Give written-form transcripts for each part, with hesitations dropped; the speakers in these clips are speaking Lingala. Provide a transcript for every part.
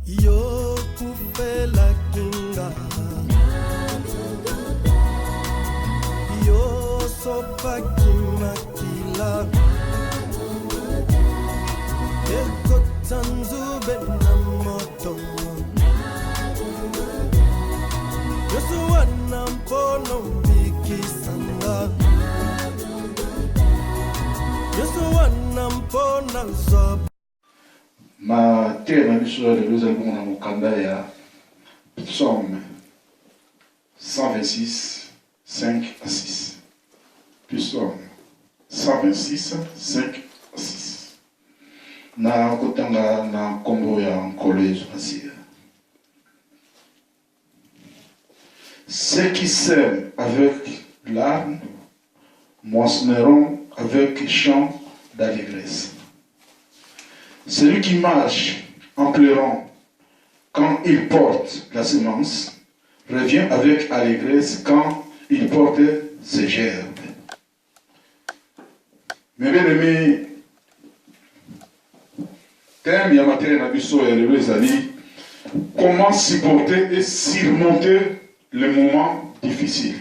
Yo kufela kinga Yo sopa kimakila Eko tanzube na moto Yesu wana mpono mbikisanga Yesu wana mpona zob Ma thème sur le deuxième mukanda ya Psaume 126, 5 à 6. Psaume 126, 5 à 6. Na kotanga na kombo ya nkolezo nasir. Ceux qui sèment avec larmes moissonneront avec chant d'allégresse. Celui qui marche en pleurant quand il porte la semence revient avec allégresse quand il porte ses gerbes. Mes bien-aimés, thème Yamatere Nabiso et les amis, comment supporter et surmonter les moments difficiles.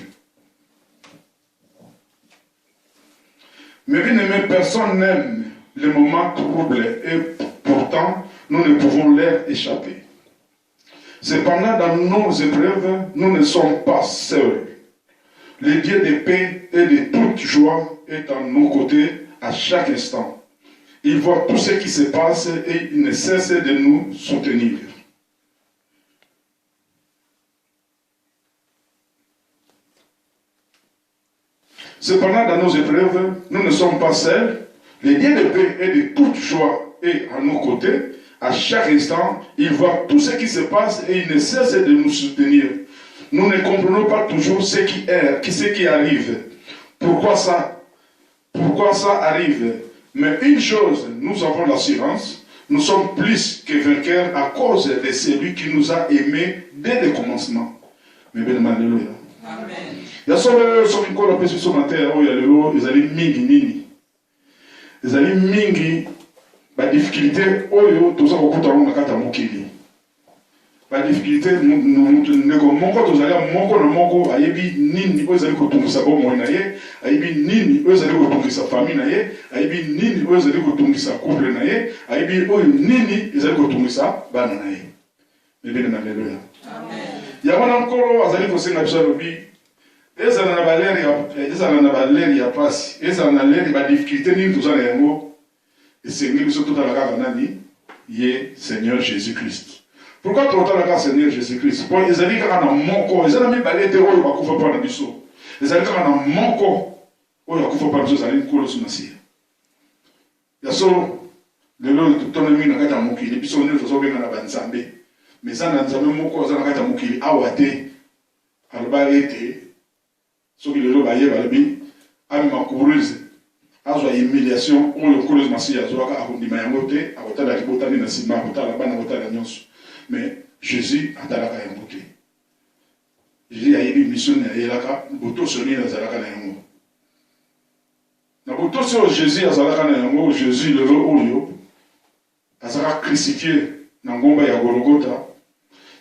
Mes bien-aimés, personne n'aime les moments troubles et pourtant nous ne pouvons leur échapper. Cependant, dans nos épreuves, nous ne sommes pas seuls. Le Dieu de paix et de toute joie est à nos côtés à chaque instant. Il voit tout ce qui se passe et il ne cesse de nous soutenir. Cependant, dans nos épreuves, nous ne sommes pas seuls. Le Dieu de paix et de toute joie est à nos côtés. À chaque instant, il voit tout ce qui se passe et il ne cesse de nous soutenir. Nous ne comprenons pas toujours ce qui arrive. Pourquoi ça arrive? Mais une chose, nous avons l'assurance, nous sommes plus que vainqueurs à cause de celui qui nous a aimés dès le commencement. Mais bien, alléluia. Amen. Il y a ce qu'on appelle sur la terre, il y a le lot, ils allaient mingi. Ils allaient mingi, la difficulté, tout ça, au coup, on a qu'à t'amokili. La difficulté, moko tozali moko ayebi nini oyo ezali kotungisa bomoi na ye, ayebi nini oyo ezali kotungisa famille na ye, ayebi nini oyo ezali kotungisa couple na ye, ayebi oyo nini ezali kotungisa bana na ye. Ebele na haleluya. Amen. Ya wana nkolo azali kosenga biso lobi ezala na baleri ya pasi, ezala na leri ba difficulté nini tozala yango esengi biso totala kaka nani ye Seigneur Jésus-Christ. Pourquoi tu entends le Seigneur Jésus-Christ? Pour les amis qui ont monko, les amis balais de rôle, ils ne pas le biseau. Les amis qui ont monko, ils ne peuvent pas le biseau, ils ont coulé sur Nassia. Il y a solo, le lot de ton ami n'a qu'à moquer, les bisous ne sont pas dans la bande zambé. Mais ça n'a jamais monko, ça n'a qu'à moquer, awate, albaïté, ce qui le lot baillé, balbi, à ma coureuse, à sa humiliation, on le coule Nassia, à Zoaka, à Hundi Mayamote, à Wota la Kibotani Nassima, à Wota la Bana, à Wota la Nyonsu. Mais Jésus a talaka yambote. Jésus a eu une mission à Yelaka, Boto Soni à Zalaka Nayango. Na Boto sur Jésus à Zalaka Nayango, Jésus le Oyo, a Zalaka crucifié, Nangomba ya Golgotha.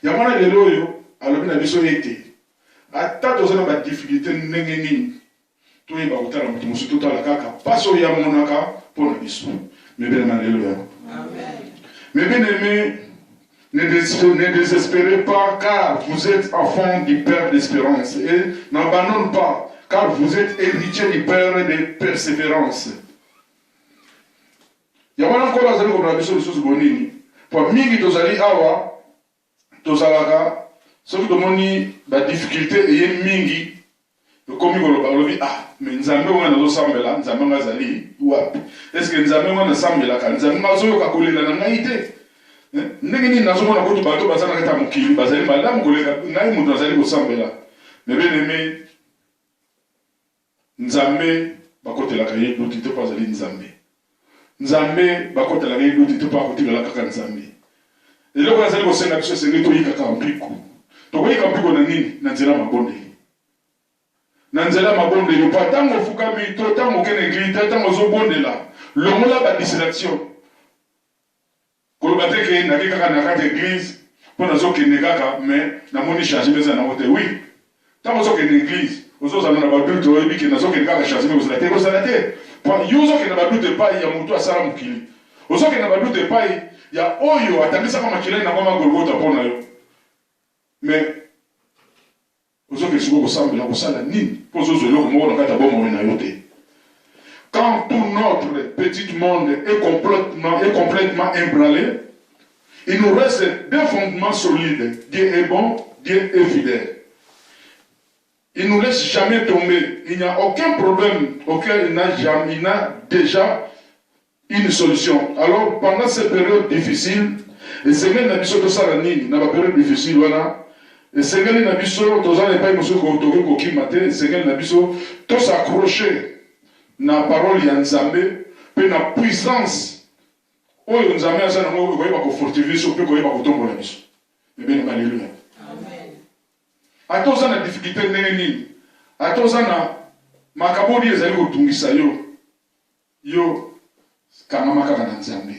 Yamana le Oyo, a l'objet de son été. A tant de difficultés n'engagent. Tout est baouta la moto, tout à la caca, pas sur Yamonaka pour la mission. Mais bien, alléluia. Amen. Mais bien aimé, ne désespérez pas, car vous êtes enfants du Père d'espérance. Et n'abandonnez pas, car vous êtes héritiers du Père de persévérance. Il y a encore la zone comme la mission de Sous Bonini. Pour Mingi Tozali Awa, Tozalaka, ce qui demande la difficulté et Mingi, le commis de ah, mais nous avons un Sambela, nous avons un Zali, ou est-ce que nous avons un Sambela, nous avons un collé la naïté. Ndenge nazomona ko bato bazana kata mukili bazali malamu koleka ngai mutu azali kosambela mais bien aimé nzambe bakotela kaye duti te pas ali nzambe bakotela kaye duti te pas kotela kaka nzambe lelo bazali kosenga biso senge to yika kampiko to ko yika mpiko na nini na nzela mabonde yo patango fukami to tango kene grita tango zo bondela longola ba distraction. kolobate ke naki kaka na kati église pour nazo kende kaka mais na moni charger mais na wote oui tant ozo kende église ozo zana na badoute oyebi ke nazo kende kaka charger mais ozala te kozala te yo ozo kende na badoute pa ya mutu asala mokili ozo kende na badoute pa ya oyo atandisaka makila na ngoma Golgotha pona yo mais ozo ke siko kosambela kosala nini po ozo eloko moko na kati ya bomoi na yo te. Quand tout notre petit monde est complètement ébranlé, il nous reste deux fondements solides. Dieu est bon, Dieu est fidèle. Il ne nous laisse jamais tomber. Il n'y a aucun problème auquel il n'a déjà une solution. Alors, pendant cette période difficile, et c'est même la mission de Saranini, dans la période difficile, et c'est même la mission de tous s'accrocher na parole ya Nzambe pe na puissance oyo Nzambe azana ngo koyeba ko fortifier so pe koyeba ko tombola biso. Bébé alléluia. Amen. Atoza na difficulté nini? Atoza na makabodi ezali ko tungisa yo kama makaka na Nzambe.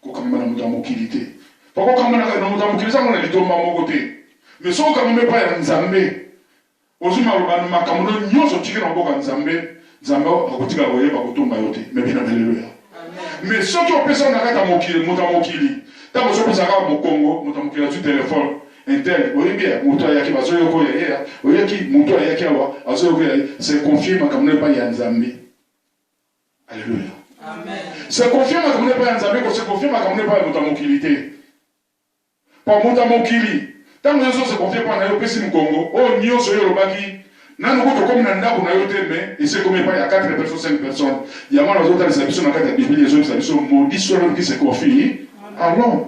Ko kama na muta mokilité. Poko kama na muta mokilité ngona litomba moko te. Mais so kama me pa ya Nzambe. Ozuma lobana makambo nyonso tiki na boka Nzambe. Nzambe akotika koyeba kotomba yo te mais bien alléluia. Mais soki opesa na kata mokili muta mokili tango sopesa kaka mokongo muta mokili azu téléphone intel oyebi mutu ayaki bazoyoko ya oyeki mutu ayaki awa azoyoko ya c'est confier makambo pa ya Nzambe. Alléluia. Amen. C'est confier makambo pa ya Nzambe ko c'est confier makambo pa ya muta mokili te. Pa muta mokili tango yeso se confier pa na yo pesi mokongo o nyonso yo lobaki nanu ko comme na ndako na yo te mais et c'est comme pas il y a 4 personnes 5 personnes il y a moi les autres les habitudes dans la Bible les autres habitudes maudit celui qui se confie alors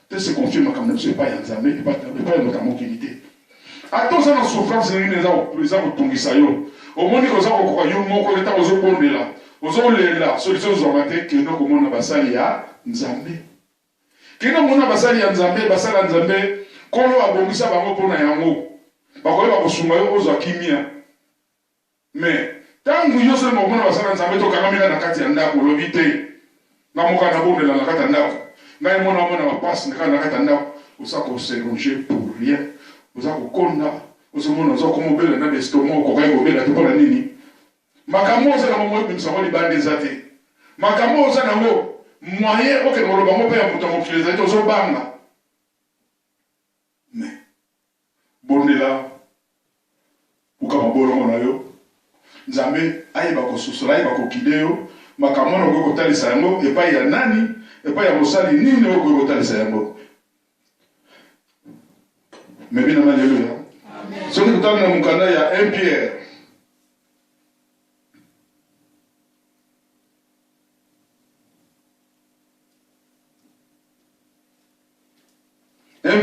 te se confirme comme ne c'est pas Nzambe et pas notre mobilité attends ça dans souffrance ni les gens les gens tongisa yo au monde ko za ko yo moko leta ozo bondela ozo lela solution zomate que no komona basali ya Nzambe kina mona basali ya Nzambe basala Nzambe ko yo abongisa bango pona yango bakoyeba kosunga yo ozwa kimia mais tangu yo sele mokona basala Nzambe tokangamela na kati ya ndako lobi te na moka na bondela na kati ya ndako ngai mona bapasi na kati ya ndako oza koseronger pour rien oza kokonda ozomona oza komobela na l'estomac okokai kobela te mpona nini makambo oza nango moyebimisa ngo libanda eza te makambo oza nango moyen okende koloba ngo mpe ya moto ya mokili ezali te ozobanga mais bondela ukama bolongo na yo Nzambe ayeba kosusola ayeba kokide yo makambo na okoki kotalisa yango epai ya nani epai ya mosali nini okoki kotalisa yango mais bien alléluia. Soki totali na mokanda ya 1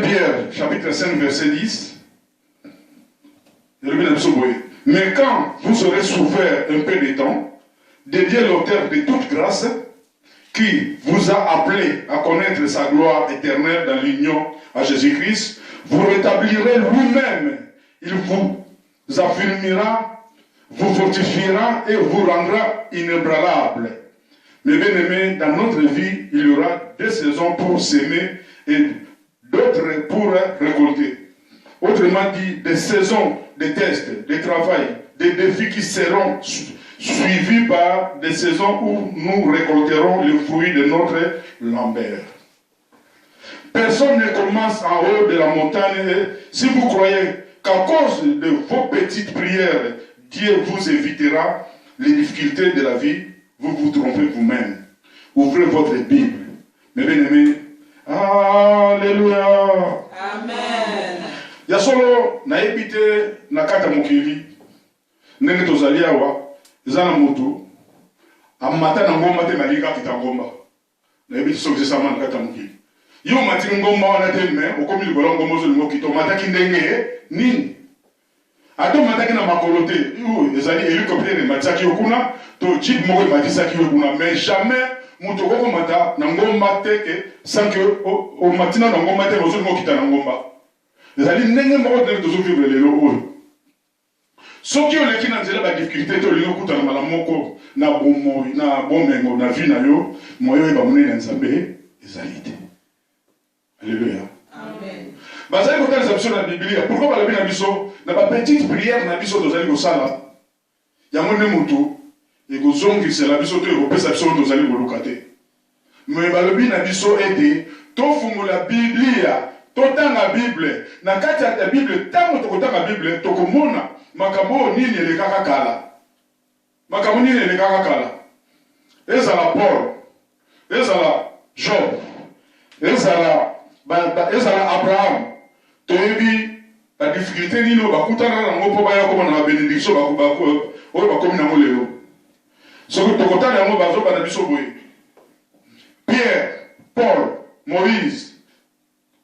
Pierre chapitre 5 verset 10. Mais quand vous aurez souffert un peu de temps, de Dieu l'auteur de toute grâce, qui vous a appelé à connaître sa gloire éternelle dans l'union à Jésus-Christ, vous rétablirez lui-même. Il vous affirmera, vous fortifiera et vous rendra inébranlable. Mais bien aimés, dans notre vie, il y aura des saisons pour s'aimer et d'autres pour récolter. Autrement dit, des saisons de tests, de travail, des défis qui seront suivis par des saisons où nous récolterons le fruit de notre labeur. Personne ne commence en haut de la montagne et si vous croyez qu'à cause de vos petites prières, Dieu vous évitera les difficultés de la vie, vous vous trompez vous-même. Ouvrez votre Bible. Mes bien-aimés, alléluia. Amen. Ya solo na ebite na kata mokili ndenge tozali awa ezana moto amata na ngomba te malika kita ngomba na ebite soki sama na kata mokili yo mati ngomba wana te me okomi libola ngomba zo lingo kito mataki ndenge nini ato mataki na makolo te yo ezali hélicoptère mataki okuna to jeep moko matisaki okuna mais jamais moto koko mata na ngomba te ke sans que o matina na ngomba te ozo lingo kita na ngomba. ezali ndenge moko te tozovivre lelo oyo soki oleki na nzela badifficulté te olingi okutana mbala moko na bomoi na bomengo na vi na yo moyo oyeba monene ya Nzambe ezali. Alléluia. Amen. Bazali kota les options dans la Bible. Pourquoi balobi na biso na ba petite prière na biso tozali kosala? Yango ne mutu et kozongisa la biso to ekopesa biso tozali koluka te. Mais balobi na biso ete tofungola Biblia, totanga Bible. Na kati ya Bible tango tokotanga Bible tokomona makambo nini elekaka kala. Makambo nini elekaka kala. Ezala Paul, ezala Job, ezala Abraham, toyebi la difficulté nino bakutana na ngo po baya ko na bénédiction oyo bakomi na ngo lelo. Soki tokotana yango bazoba na biso boye. Pierre, Paul, Moïse,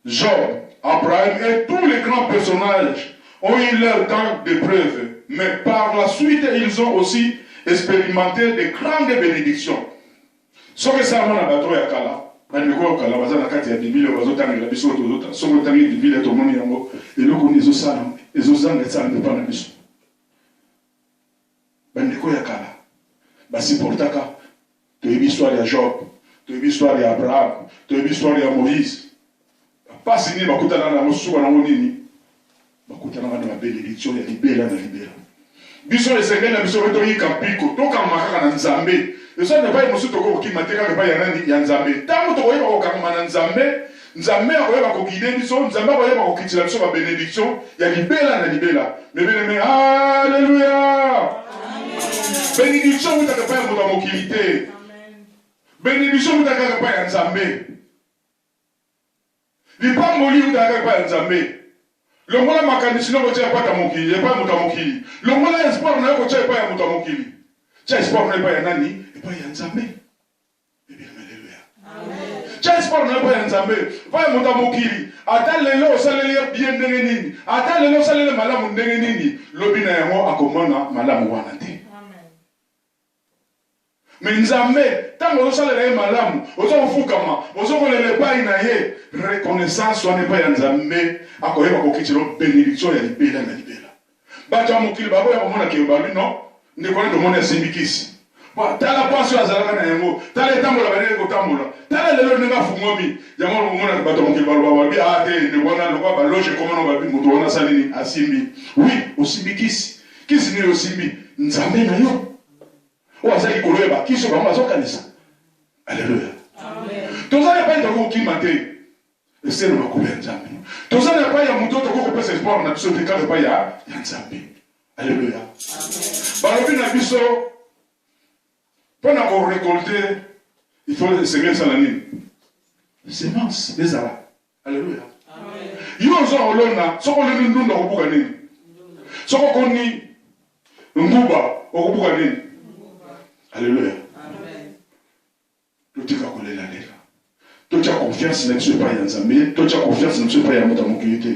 Job, Abraham et tous les grands personnages ont eu leur temps d'épreuve, mais par la suite ils ont aussi expérimenté de grandes bénédictions. Soki ça na bato ya kala. Bandeko kala bazana kati ya Bible bazotanga la biso tozota soko tangi Bible to moni yango eloko ni ezosala ezozanga tsala ne pas na biso. Bandeko ya kala basi portaka to histoire ya Job, to histoire ya Abraham, to histoire ya Moïse. Pas ni bakutana na mosuwa na nini bakutana na bénédiction ya libela na libela. Biso esengela biso to yi kampiko to kamaka na Nzambe. Eso ne pas mosu toko ki mateka ba ya nani ya Nzambe. Tango to yeba ko kama na Nzambe, Nzambe akoyeba ko guider biso, Nzambe akoyeba ko kitila biso ba bénédiction ya libela na libela. Mais alléluia. Bénédiction vous n'avez pas un mot dans mokilité. Bénédiction vous n'avez pas un Nzambe. Lipa moli vous n'avez pas un Nzambe. Le mot la makani sinon vous n'avez pas ta mokili, il n'y a pas un mot dans mokili. Le mot la espoir vous n'avez pas un mot dans mokili. Tia espoir vous n'avez pas un nani, et pas un Nzambe. Alléluia. Tia espoir vous n'avez pas un Nzambe, pas un mot dans mokili. Attends les lots, ça les bien dengenini. Attends les lots, ça les malamu dengenini. Lobina yango akomana malamu wanate. Mais Nzambe, tant que vous allez malamu, vous allez vous fukama, vous allez pas inaye, reconnaissance soit n'est pas Nzambe, à quoi il va quitter l'autre bénédiction et libérer la libérer. Bato mukili babo ya komona ke balu non, ne connaît de mon simbikisi. Ba tala passion azalaka na yango, tala tambola bane ko tambola. Tala lelo nenga fungomi, yango komona bato mukili balo babi a te ne wana lokwa ba loge komona babi muto wana salini asimbi. Oui, osimbikisi. Kisi ni osimbi, Nzambe na yo. Qui se va alléluia. Tous les pas de qui maté. Et c'est le couvert Nzambe. Tous les pas ya muto to ko pesa espoir na biso te ka pas ya Nzambe. Alléluia. Balobi na biso pendant qu'on récolter, il faut semer ça l'année. Semence des ara. Alléluia. Amen. Yo zo olona, soko le ndunda ko buka nini. Soko koni nguba ko buka nini. Alléluia. Amen. Tu as confiance, ne pas en Nzambe. Tu as confiance, ne pas en Motamokilité.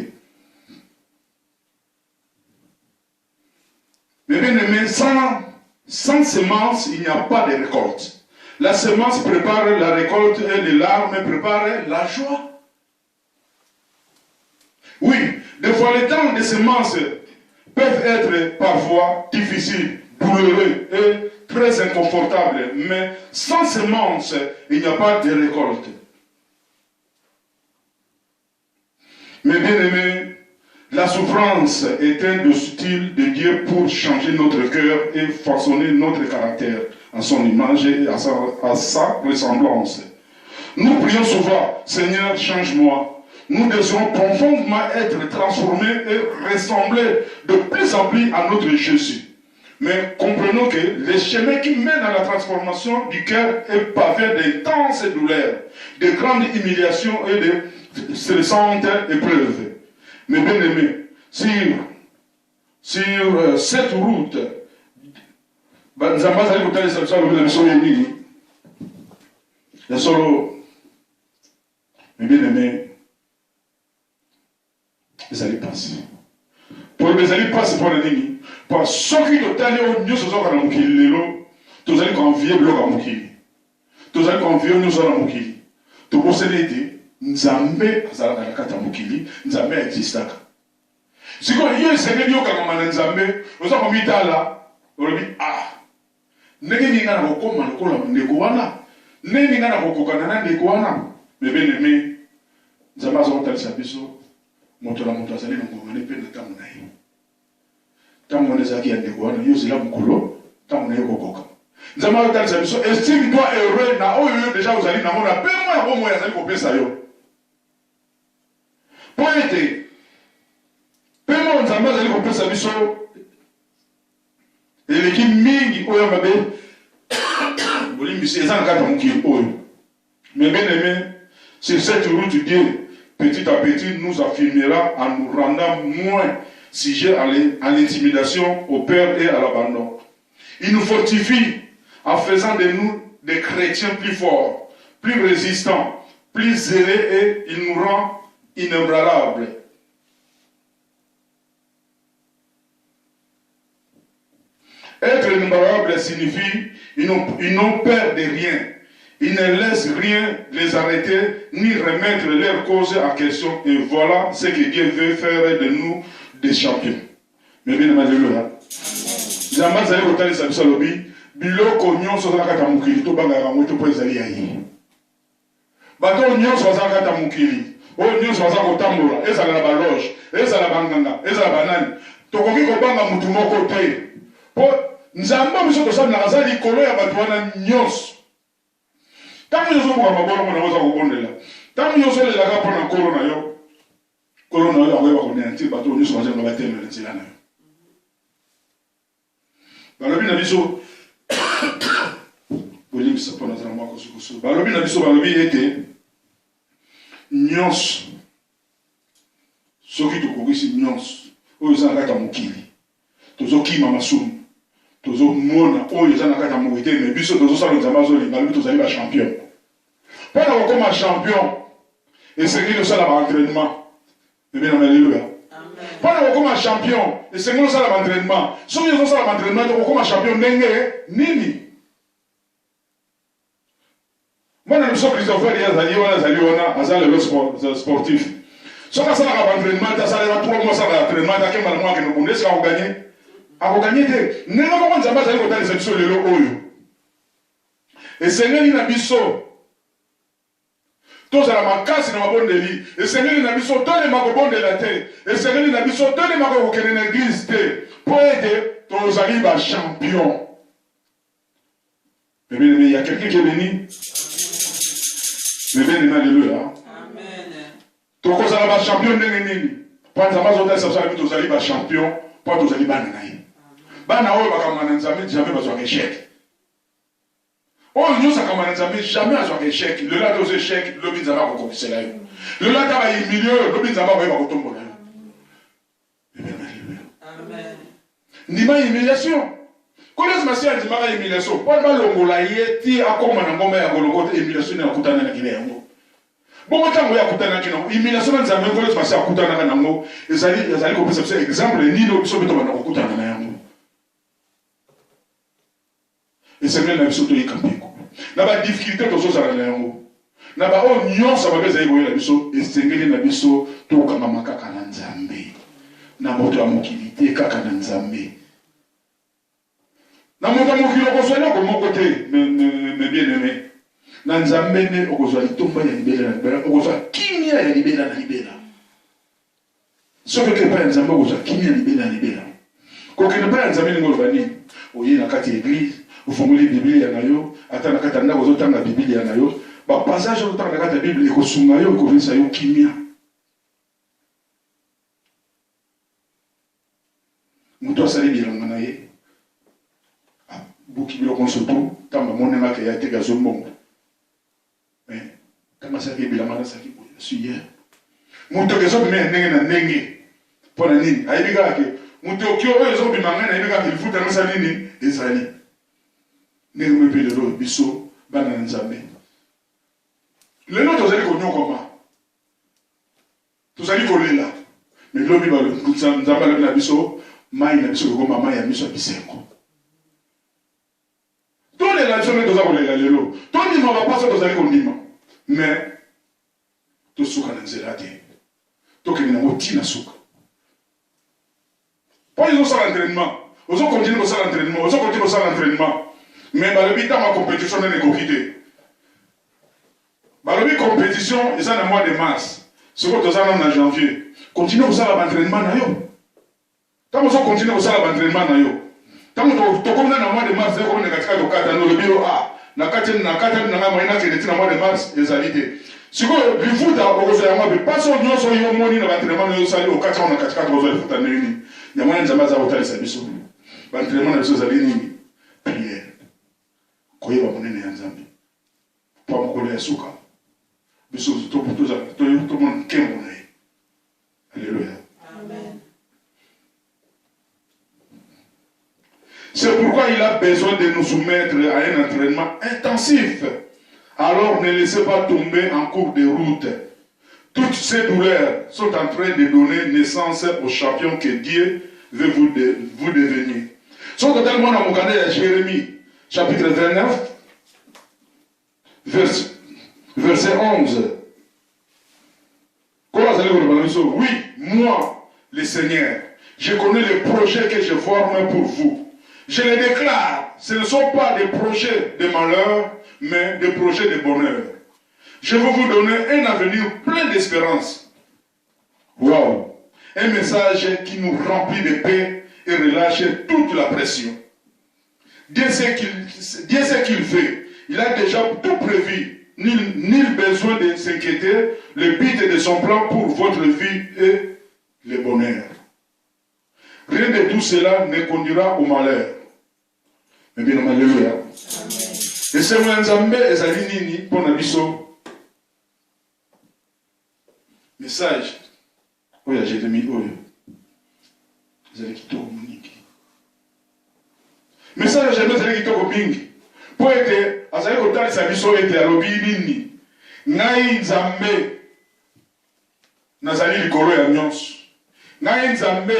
Mais bien aimé, sans semence, il n'y a pas de récolte. La semence prépare la récolte et les larmes préparent la joie. Oui, des fois les temps de semences peuvent être parfois difficiles, douloureux et très inconfortable, mais sans semence, il n'y a pas de récolte. Mais bien aimé, la souffrance est un des styles de Dieu pour changer notre cœur et façonner notre caractère en son image et à sa ressemblance. Nous prions souvent, Seigneur, change-moi. Nous désirons profondément être transformés et ressembler de plus en plus à notre Jésus. Mais comprenons que le chemin qui mène à la transformation du cœur est pavé d'intenses douleurs, de grandes humiliations et de stressantes épreuves. Mais bien aimés, sur cette route, mais bien aimés, vous allez passer. Pour les allez passer pour les ennemis. Parce que ceux qui ont allé au Dieu, ce sont les Moukili. Tous allez convier le Moukili. Tous allez convier nous sur la Moukili. Tous vos célébrités, Nzambe, Zalakata Moukili, Nzambe existe. Si vous avez un Seigneur qui a Nzambe, vous avez mis là, vous avez dit, ah, n'est-ce pas vous avez dit, Mais bien aimé, nous avons un tel sabiso, moto azali na ngomane pe na tamu na ye. Tamu na zaki ya ndekwana, yo zila mukolo, tamu na ye kokoka. Nous avons un tel sabiso, estime-toi heureux na oyo déjà vous allez na mona pe moi bon moi azali kopesa yo. Poete, pe moi nous azali kopesa biso. Et l'équipe mingi oyo mabe, bolimbisi ezana kata mukili oyo. Mais bien aimé, c'est cette route Dieu, petit à petit, nous affirmera en nous rendant moins sujets à l'intimidation, au peur et à l'abandon. Il nous fortifie en faisant de nous des chrétiens plus forts, plus résistants, plus zélés et il nous rend inébranlables. Être inébranlable signifie ils n'ont peur de rien. Ils ne laissent rien les arrêter ni remettre leur cause en question. Et voilà ce que Dieu veut faire de nous des champions. Mais bien, alléluia. Jamais vous allez voter les absalobi. Biloko nyonso za kata mukili to bangara mweto po ezali ayi. Bato nyonso za kata mukili. O nyonso za kotambola, ezala na baloge, ezala banganga, ezala banani. Tokoki ko banga mutu moko te. Po nzamba biso to sabna azali kolo ya bato wana nyonso. Tant nous sommes à Mabon, on a besoin de tant nous sommes là pour un coronayo. Coronayo, on est un petit bateau, nous sommes en bataille de l'Antilana. Balobi Nabiso, Bolim Sapon, notre amour, Balobi Nabiso, Balobi était Nyons, ce qui te corrige, c'est Nyons, où ils ont la carte à Moukili, Tozo Ki Mamasoum. Tozo mona oyo za nakata mouité mais biso tozo sala nzambazo li balobi tozali ba champion. Pona ko comme champion et c'est que ça la entraînement. Mais bien alléluia. Amen. Pona ko comme champion et c'est que ça la entraînement. So yo ça la entraînement to comme champion ndenge nini. Mwana biso Christopher yazali wana azali le sportif. So ka sala ka entraînement ta sala 3 mois ça la entraînement ta kema moi que nous connaissons ça on gagner. A gagné te nena ko nzamba zali ko talisa biso lelo oyo esengeli na biso tozala makasi na mabondeli esengeli na biso tole makobondela te esengeli na biso tole makokende na église te po ete tozali ba champion. Mais bien il y a quelqu'un qui est béni. Mais bien alléluia. Amen. Tokozala ba champion ndenge nini pa nzamba zotalisa biso tozali ba champion po tozali bana na ye. Bana oyo bakamana nzambe jamais bazwa échec. Oyo nyosa kamana nzambe jamais azwa échec. Le là dos échec, le binzama ko kokisela yo. Le là ta ba milieu, le binzama ko ba kotombola yo. Amen. Ndima humiliation. Connais ma sœur ndima ka humiliation. Pas ba longola yeti akoma na ngoma ya goloko humiliation na kutana na kile yango. Bongo tango ya kutana kino humiliation nzambe connais ma sœur kutana na ngo. Ezali ko pesa exemple ni no biso beto bana kutana na yango. Et c'est bien la biso to yikampiko. Na ba difficulté to so sala na yango. Na ba o nyonso ba beza yiboye la biso esengeli na biso to kama makaka na nzambe. Na moto ya mokilité kaka na nzambe. Na moto ya mokilo ko sola ko moko te me bien aimé. Na nzambe ne okozwa litomba ya libela na libela okozwa kimia ya libela na libela. Sauf que pas nzambe okozwa kimia ya libela na libela. Ko ke ne pas nzambe ngo vani oye na kati église. Vous fumez la Bible, attends, quand vous avez la Bible, le passage où vous avez la Bible, et vous avez la kimia. Vous avez la Bible, vous avez la consulté, vous avez la Bible, vous avez mais comment ça Bible, vous avez la Bible, vous avez la Bible, vous avez la Bible, vous avez la Bible, Négoumé Pédero, Bisso, Banan Nzambe. Le nom, vous allez connaître comment? Vous allez connaître là. Mais l'homme, il va le Nzamba, la Bisso, Maï, la Bisso, le Maï, la Bisso, Bissenko. Tous les nations, vous allez connaître là. Tous les gens, pas ça, vous allez connaître. Mais, tout ce qu'on a dit, c'est tout ce qu'on a dit, c'est pas ils ont ça l'entraînement. Ils ont continué ça l'entraînement. Ils ont continué ça l'entraînement. Mais le but de ma compétition n'est pas quitté. Balobi compétition, et ça dans le mois de mars. Ce que tu as en janvier. Continuez à faire l'entraînement. Tant que vous continuez à faire l'entraînement. Tant que tu commences dans le mois de mars, vous avez le bureau A. Dans le mois de mars, les alliés. Si vous avez le foot, vous avez pas son nom sur le monde dans l'entraînement, vous allez au 4 ans, 4 ans, vous allez foot en réunion. Il y a moyen de jamais avoir ça. L'entraînement de ces alliés, prière. Quand il va monter dans Zambie. Pas me coller à Souka. Mais tout le monde qui est mon œil. Alléluia. Amen. C'est pourquoi il a besoin de nous soumettre à un entraînement intensif. Alors ne laissez pas tomber en cours de route. Toutes ces douleurs sont en train de donner naissance au champion que Dieu veut vous devenir. Sont totalement dans mon canal à Jérémie, chapitre 29, verset 11. Oui, moi, le Seigneur, je connais les projets que je forme pour vous. Je les déclare, ce ne sont pas des projets de malheur, mais des projets de bonheur. Je veux vous donner un avenir plein d'espérance. Waouh! Un message qui nous remplit de paix et relâche toute la pression. Dieu sait qu'il fait. Il a déjà tout prévu. Nul besoin de s'inquiéter. Le but de son plan pour votre vie est le bonheur. Rien de tout cela ne conduira au malheur. Mais bien, alléluia. Et c'est moi, Nzambe, ezali nini, pour nabiso. Message. Oya, j'ai mis oyo. Ezali kitoko mingi. Message, j'ai mis ezali kitoko mingi. Po ete azali kotalisa biso ete alobi nini ngai Nzambe nazali likolo ya nyonso ngai Nzambe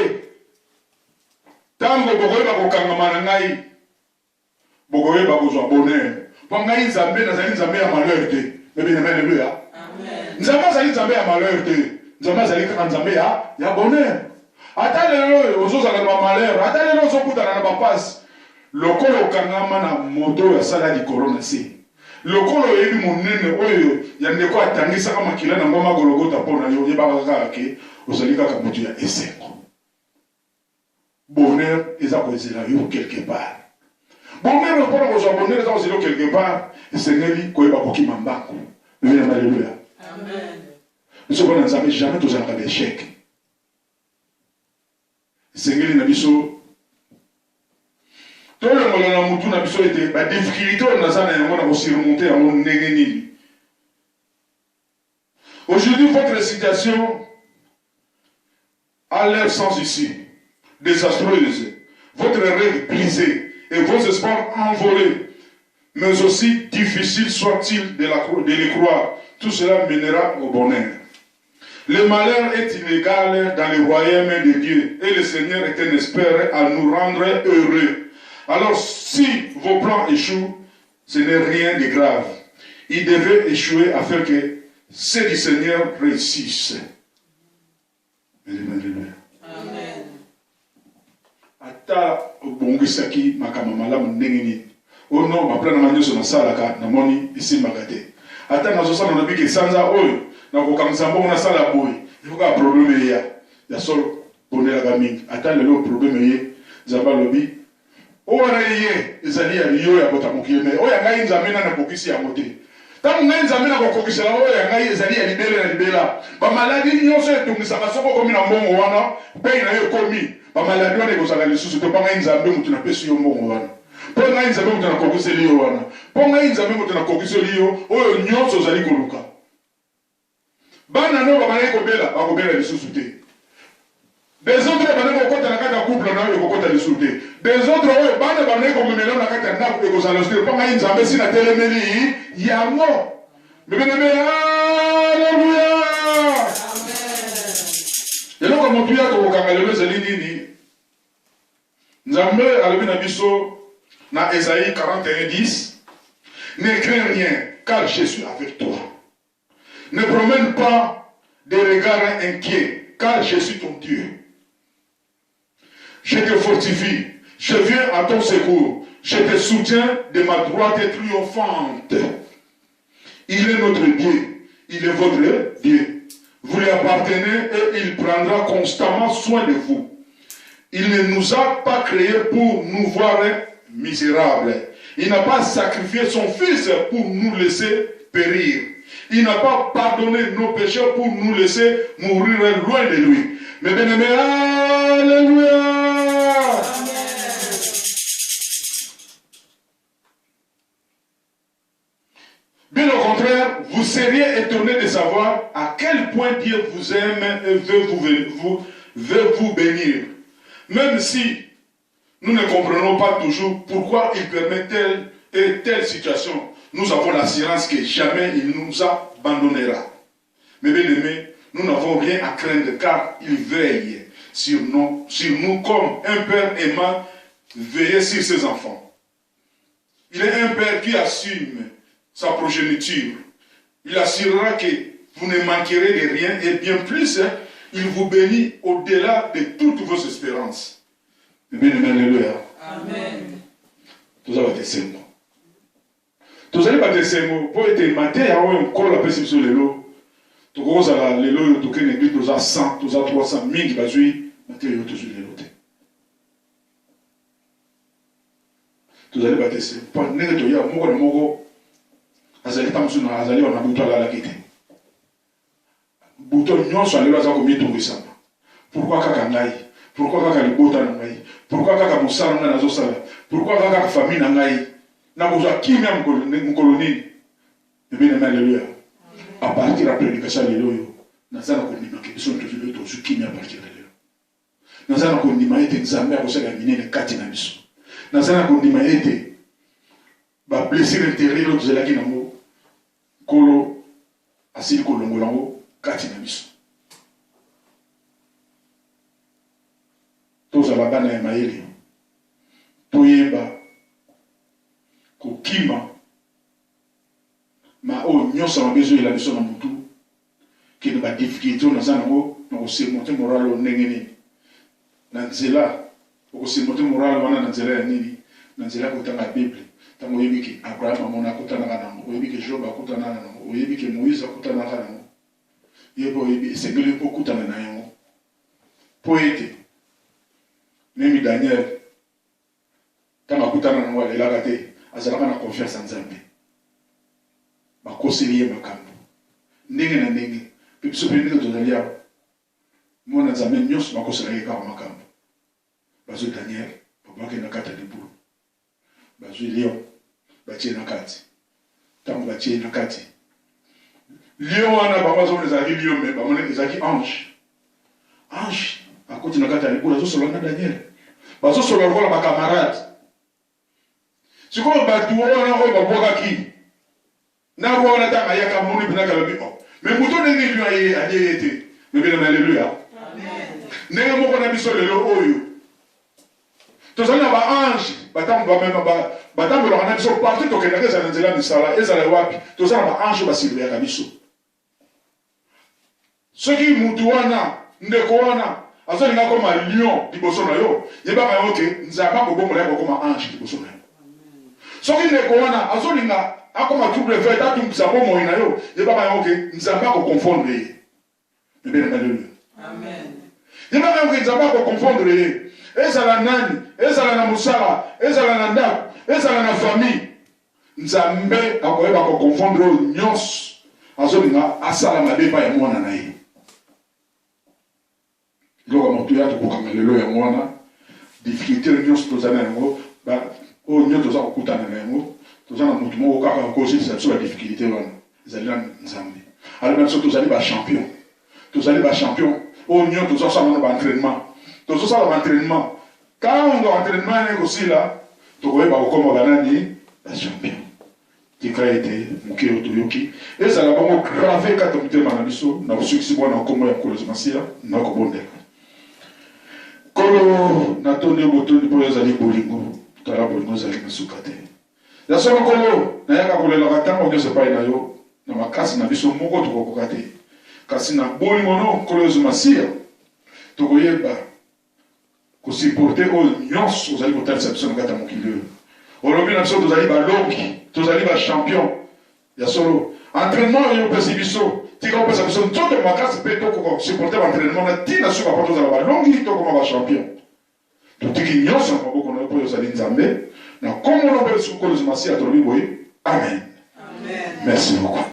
tango bokoyeba kokangama na ngai bokoyeba kozwa bonheur po ngai Nzambe nazali Nzambe ya malheur te alléluia Nzambe azali Nzambe ya malheur te Nzambe azali kaka Nzambe ya bonheur ata lelo ozozala na malheur ata lelo ozokutana na bapasi lokolo okangama na moto ya sala likolo na se lokolo oyebi monene oyo ya ndeko atangisaka makila na ngoma gologota mpona yo oyebaka kaka ke ozali kaka moto ya esengo bonheur eza kozela yo quelque part bonheur mpona kozwa bonheur eza kozela yo quelque part esengeli koyeba kokima mbango bibina alléluia biso mpona nzambe jamais tozalaka d'échec esengeli na biso tout le monde a mutu na biso ete ba difficulté on a ça na yango na ko surmonter yango ndenge nini. Aujourd'hui votre situation a l'air sans issue, désastreuse, votre rêve brisé et vos espoirs envolés, mais aussi difficile soit-il de les croire, tout cela mènera au bonheur. Le malheur est illégal dans le royaume de Dieu et le Seigneur est un espère à nous rendre heureux. Alors, si vos plans échouent, ce n'est rien de grave. Ils devaient échouer afin que ceux du Seigneur réussissent. Amen. Ata bongisaki makamamala mnengini. Oh non, ma plana manyo na salaka na moni ici magate. Ata na zosa na biki sanza oyo na kokamisa mbongo na sala boy. Il faut que problème ya solo bonela gaming. Ata le problème ye zaba lobi. Oya ye ezali ya liyo ya bota mokime oya ngai Nzambe na bokisi ya mote tangu ngai Nzambe na kokokisa oya ngai ezali ya libele na libela ba maladi nyonso etungisa basoko komi na mbongo wana pe na yo komi ba maladi wana ekozala lisusu to pa ngai Nzambe mutu na pesi yo mbongo wana po ngai Nzambe mutu na kokisa liyo wana po ngai Nzambe mutu na kokisa liyo oyo nyonso zali koluka bana no ba maladi kobela lisusu te. Des autres banane kokota na kata couple na yo kokota lisuté. Des autres oyo bana banane komemela na kata ndako ekozala lisuté. Pa ngai Nzambe sina telemeli yango. Bebene alléluia. Amen. Yelo ko motu ya ko kokanga lelo zeli nini? Nzambe alobi na biso na Esaïe 41:10. Ne crains rien car je suis avec toi. Ne promène pas des regards inquiets car je suis ton Dieu. Je te fortifie, je viens à ton secours, je te soutiens de ma droite triomphante. Il est notre Dieu. Il est votre Dieu. Vous lui appartenez et il prendra constamment soin de vous. Il ne nous a pas créés pour nous voir misérables. Il n'a pas sacrifié son Fils pour nous laisser périr. Il n'a pas pardonné nos péchés pour nous laisser mourir loin de lui. Mais bien aimé, alléluia! Bien au contraire, vous seriez étonné de savoir à quel point Dieu vous aime et veut vous bénir. Même si nous ne comprenons pas toujours pourquoi il permet telle et telle situation, nous avons l'assurance que jamais il nous abandonnera. Mais bien aimés, nous n'avons rien à craindre car il veille sur nous comme un père aimant veille sur ses enfants. Il est un père qui assume sa progéniture. Il assurera que vous ne manquerez de rien et bien plus, il vous bénit au-delà de toutes vos espérances. Bien aimé, alléluia. Amen. Tous allez battre mots. Tous allez battre mots. Pour être maté, il y a encore la paix sur les lots. Tu vois, les lots, tu connais l'église, tu as 100, tu as 300 000 qui va jouer. Maté, il y a toujours les lots. Tous allez battre mots. Pour négocier, il y a beaucoup. Azali tamsuna azali wana buto ala lakite. Buto nyonso alelo aza komi tongisa. Pourquoi kaka ngai? Pourquoi kaka libota na ngai? Pourquoi kaka musala na nazo sala? Pourquoi kaka famille na ngai? Na boza kimia mkoloni. Bien alléluia. À partir de la prédication de l'eau, nous allons continuer que nous devons tous kimia à partir de l'eau. Nous allons continuer que nous allons continuer que nous allons continuer que ba blessure intérieure de la kinamo kolo asili kolongolango kati na biso toza bana ya mayele toyeba kokima ma o nyonso na bezo ela biso na mutu ke ba difficulté na zanango na kosemonte moral ndenge nini na nzela kosemonte moral wana na nzela ya nini na nzela kotanga Bible. Tango yebiki Abraham amona kutana nango, yebiki Job akutana nango, yebiki Moïse akutana nango. Yebo yebi Seigneur po kutana na yango. Poete. Nemi Daniel. Tango kutana nango elaka te, azalaka na confiance en Nzambe. Bakoseli ye makambo. Ndenge na ndenge, biso pe ndenge tozali awa. Mona Nzambe nyonso bakosela ye kaka makambo. Bazo Daniel, babake na kata de boulot. Bazui lion, batie na kati. Tango batie na kati. Lion wana babazo ezali lion mais bamone ezali ange. Ange akoti na kati ya libula zo solo na Daniel. Bazo solo lokola ba camarade. Siko batu wana o baboka ki. Na wana tanga yaka moni bina kala bi. Mais muto ndenge lion aye ayete. Mais bien alléluia. Amen. Ndenge moko na biso lelo oyo. Tozali na ba ange, batambo lona biso partout tokenda ke za nzela misala ezala wapi. Tozali na ba ange basilwe ya biso. Soki mutu wana ndeko wana azali na koma lion liboso na yo, yebaka yo ke nzamba ko bomola ko koma ange liboso na yo. Soki ndeko wana azali na akoma trouble fait atumisa bomo na yo, yebaka yo ke nzamba ko confondre ye. Bien alléluia. Amen. Yebaka yo ke nzamba ko confondre ye. Ezala nani, ezala na musala, ezala na ndako, ezala na famille. Nzambe akoyeba ko confondre nyonso. Azolinga asala mabepa ya mwana na ye. Loko moto ya tokokanga lelo ya mwana. Difficulté nyonso tozana yango, ba o nyonso toza kokutana na yango. Tozana moto moko kaka kozi sa tso difficulté wana. Ezali na Nzambe. Alors même so tozali ba champion. Tozali ba champion. O nyonso toza sa na ba entraînement. Tous ça l'entraînement. Quand on doit entraînement aussi là, tu vois pas comment banani la champion. Qui a été muké otoyoki. Et ça l'a pas gravé quand on était manabiso. Na succès bon na comment ya kolosmasia na ko bonde. Kolo na tondi botondi po yazali bolingo. Tala bolingo zali na sukate. Ya solo kolo na yaka kolela katanga on se pa na yo. Na makasi na biso moko to kokate. Kasi na bolingo no kolosmasia. To koyeba ko supporter au nyonso ozali kotalisa biso na kati ya mokili oyo olobi na biso tozali balongi tozali bachampion ya solo entraînement oyo opesi biso tika opesa biso nzoto makasi mpe tokosupporte baentraînement na ntina soki apa tozala balongi tokoma bachampion totiki nyonso na maboko na yo mpo yozali nzambe na kombo na mbo yesu kolozi masiya tolobi boye amen merci beaucoup.